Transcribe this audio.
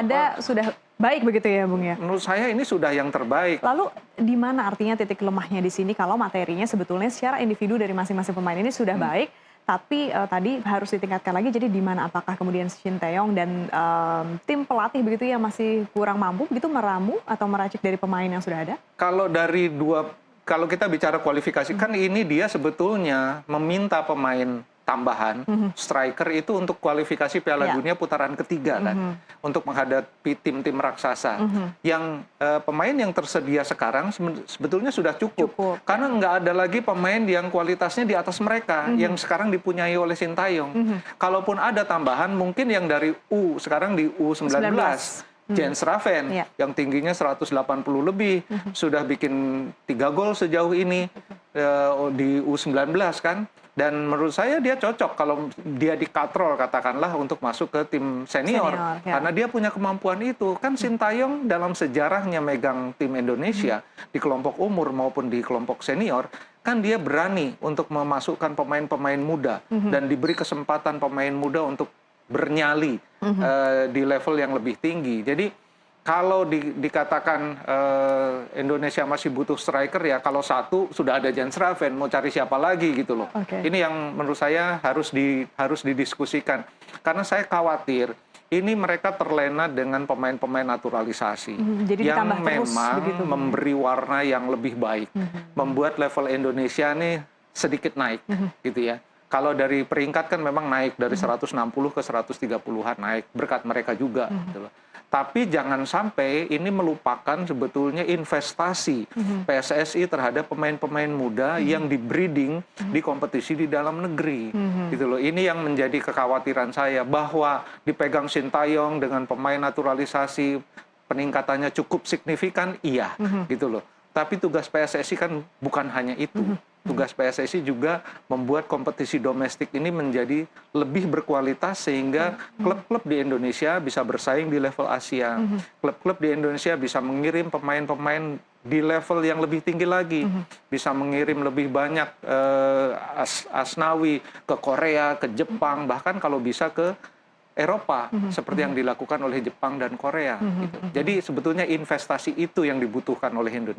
Ada sudah baik begitu ya, Bung ya? Menurut saya ini sudah yang terbaik. Lalu di mana artinya titik lemahnya di sini kalau materinya sebetulnya secara individu dari masing-masing pemain ini sudah baik, tapi tadi harus ditingkatkan lagi. Jadi di mana apakah kemudian Shin Tae-yong dan tim pelatih begitu yang masih kurang mampu begitu meramu atau meracik dari pemain yang sudah ada? Kalau kita bicara kualifikasi kan ini dia sebetulnya meminta pemain tambahan striker itu untuk kualifikasi Piala Dunia putaran ketiga kan, untuk menghadapi tim-tim raksasa. Yang pemain yang tersedia sekarang sebetulnya sudah cukup. Karena nggak ada lagi pemain yang kualitasnya di atas mereka yang sekarang dipunyai oleh Shin Tae-yong. Kalaupun ada tambahan mungkin yang dari sekarang di U19. Jens Raven yang tingginya 180 lebih sudah bikin 3 gol sejauh ini di U19 kan. Dan menurut saya dia cocok kalau dia dikatrol katakanlah untuk masuk ke tim senior karena dia punya kemampuan itu. Kan Shin Tae-yong dalam sejarahnya megang tim Indonesia di kelompok umur maupun di kelompok senior, kan dia berani untuk memasukkan pemain-pemain muda dan diberi kesempatan pemain muda untuk bernyali di level yang lebih tinggi. Jadi kalau dikatakan Indonesia masih butuh striker ya kalau satu sudah ada Jens Raven, mau cari siapa lagi gitu loh. Ini yang menurut saya harus didiskusikan. Karena saya khawatir ini mereka terlena dengan pemain-pemain naturalisasi yang memang memberi warna yang lebih baik, membuat level Indonesia nih sedikit naik gitu ya. Kalau dari peringkat kan memang naik dari 160 ke 130-an naik berkat mereka juga gitu loh. Tapi jangan sampai ini melupakan sebetulnya investasi PSSI terhadap pemain-pemain muda yang di-breeding di kompetisi di dalam negeri. Gitu loh. Ini yang menjadi kekhawatiran saya bahwa dipegang Shin Tae-yong dengan pemain naturalisasi peningkatannya cukup signifikan, iya gitu loh. Tapi tugas PSSI kan bukan hanya itu. Tugas PSSI juga membuat kompetisi domestik ini menjadi lebih berkualitas sehingga klub-klub di Indonesia bisa bersaing di level Asia. Klub-klub di Indonesia bisa mengirim pemain-pemain di level yang lebih tinggi lagi. Bisa mengirim lebih banyak Asnawi ke Korea, ke Jepang, bahkan kalau bisa ke Eropa seperti yang dilakukan oleh Jepang dan Korea. Gitu. Jadi sebetulnya investasi itu yang dibutuhkan oleh Indonesia.